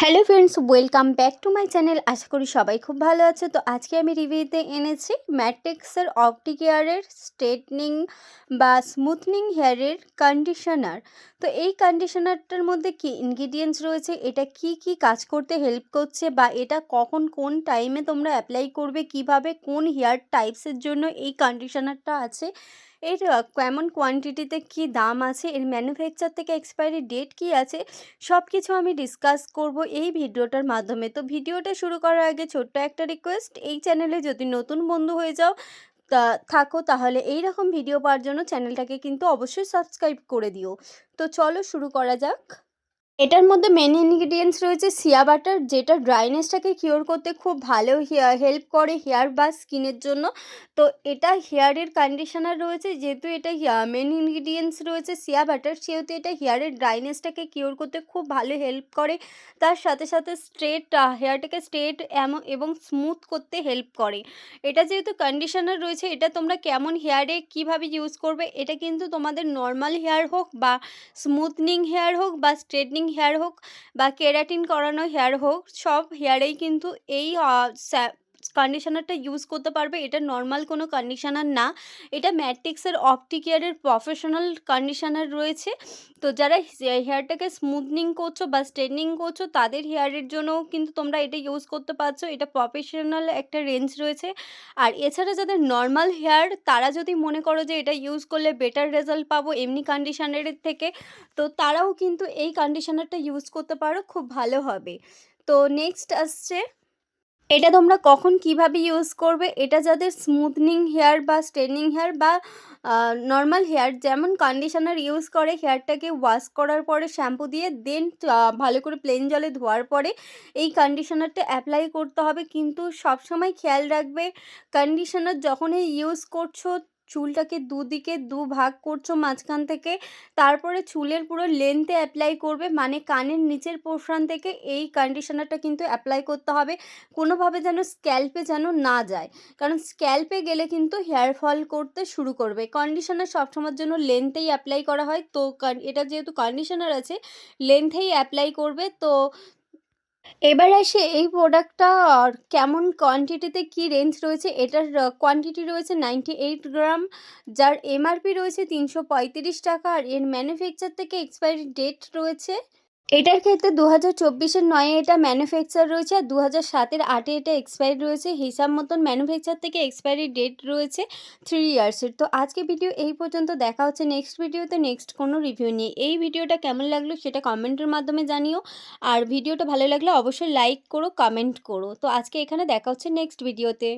Hello friends, welcome back to my channel. আশা করি সবাই খুব ভালো আছে। তো আজকে আমি রিভিউতে এনেছি ম্যাট্রিক্সের অপটিকেয়ারের স্ট্রেটনিং বা স্মুথনিং হেয়ারের কন্ডিশনার। তো এই কন্ডিশনারটার মধ্যে কি ইনগ্রিডিয়েন্টস রয়েছে, এটা কি কি কাজ করতে হেল্প করছে, বা এটা কখন কোন টাইমে তোমরা অ্যাপ্লাই করবে, কিভাবে কোন হেয়ার টাইপসের জন্য এই কন্ডিশনারটা আছে, এর কেমন কোয়ান্টিটিতে কি দাম আছে, এর ম্যানুফ্যাকচার থেকে এক্সপায়ারি ডেট কি আছে, সব কিছু আমি ডিসকাস করব এই ভিডিওটার মাধ্যমে। তো ভিডিওটা শুরু করার আগে ছোট্ট একটা রিকোয়েস্ট, এই চ্যানেলে যদি নতুন বন্ধু হয়ে যাও থাকো, তাহলে এই রকম ভিডিও পাওয়ার জন্য চ্যানেলটাকে কিন্তু অবশ্যই সাবস্ক্রাইব করে দিও। তো চলো শুরু করা যাক। এটার মধ্যে মেন ইনগ্রিডিয়েন্টস রয়েছে সিয়া বাটার, যেটা ড্রাইনেসটাকে কিওর করতে খুব ভালো হেল্প করে হেয়ার বা স্কিনের জন্য। তো এটা হেয়ারের কন্ডিশনার রয়েছে, যেহেতু এটা মেন ইনগ্রিডিয়েন্টস রয়েছে সিয়া বাটার, সেহেতু এটা হেয়ারের ড্রাইনেসটাকে কিওর করতে খুব ভালো হেল্প করে। তার সাথে সাথে হেয়ারটাকে স্ট্রেট এবং স্মুথ করতে হেল্প করে। এটা যেহেতু কন্ডিশনার রয়েছে, এটা তোমরা কেমন হেয়ারে কিভাবে ইউজ করবে, এটা কিন্তু তোমাদের নর্মাল হেয়ার হোক বা স্মুথনিং হেয়ার হোক বা স্ট্রেটনিং হেয়ার হোক বা কেরাটিন করানো হেয়ার হোক, সব হেয়ারেই কিন্তু এই কন্ডিশনারটা ইউজ করতে পারবে। এটা নর্মাল কোনো কন্ডিশনার না, এটা ম্যাট্রিক্সের অপটিকেয়ারের প্রফেশনাল কন্ডিশনার রয়েছে। তো যারা হেয়ারটাকে স্মুথনিং করছো বা স্ট্রেটনিং করছো, তাদের হেয়ারের জন্যও কিন্তু তোমরা এটা ইউজ করতে পারছো। এটা প্রফেশনাল একটা রেঞ্জ রয়েছে। আর এছাড়া যাদের নর্মাল হেয়ার, তারা যদি মনে করো যে এটা ইউজ করলে বেটার রেজাল্ট পাবো এমনি কন্ডিশনারের থেকে, তো তারাও কিন্তু এই কন্ডিশনারটা ইউজ করতে পারো, খুব ভালো হবে। তো নেক্সট আসছে, এটা তোমরা কখন কিভাবে ইউজ করবে। এটা যাদের স্মুথনিং হেয়ার বা স্ট্রেটনিং হেয়ার বা নর্মাল হেয়ার, যেমন কন্ডিশনার ইউজ করে হেয়ারটাকে ওয়াশ করার পরে শ্যাম্পু দিয়ে দেন ভালো করে প্লেন জলে ধোয়ার পরে এই কন্ডিশনারটা অ্যাপ্লাই করতে হবে। কিন্তু সবসময় খেয়াল রাখবে, কন্ডিশনার যখনই ইউজ করছো, চুলটাকে দুদিকে দুভাগ করছো মাঝখান থেকে, তারপরে চুলের পুরো লেন্থে অ্যাপ্লাই করবে, মানে কানের নিচের পোর্শন থেকে এই কন্ডিশনারটা কিন্তু অ্যাপ্লাই করতে হবে। কোনোভাবে যেন স্ক্যাল্পে যেন না যায়, কারণ স্ক্যাল্পে গেলে কিন্তু হেয়ার ফল করতে শুরু করবে। কন্ডিশনার সবসময়ের জন্য লেন্থেই অ্যাপ্লাই করা হয়, তো এটা যেহেতু কন্ডিশনার আছে, লেন্থেই অ্যাপ্লাই করবে। তো এবার আসি এই প্রোডাক্টটা কেমন কোয়ান্টিটিতে কি রেঞ্জ রয়েছে। এটার কোয়ান্টিটি রয়েছে 98 গ্রাম, যার এমআরপি রয়েছে 335 টাকা, আর এর ম্যানুফ্যাকচার থেকে এক্সপায়ারি ডেট রয়েছে, এটার ক্ষেত্রে 2024-এর 9-এ এটা ম্যানুফ্যাকচার রয়েছে, আর 2007-এর 8-এ এটা এক্সপায়ারি রয়েছে। হিসাব মতন ম্যানুফ্যাকচার থেকে এক্সপায়ারি ডেট রয়েছে 3 ইয়ার্সের। তো আজকে ভিডিও এই পর্যন্ত, দেখা হচ্ছে নেক্সট ভিডিওতে নেক্সট কোনো রিভিউ নিয়ে। এই ভিডিওটা কেমন লাগলো সেটা কমেন্টের মাধ্যমে জানিও, আর ভিডিওটা ভালো লাগলে অবশ্যই লাইক করো, কমেন্ট করো। তো আজকে এখানে দেখা হচ্ছে নেক্সট ভিডিওতে।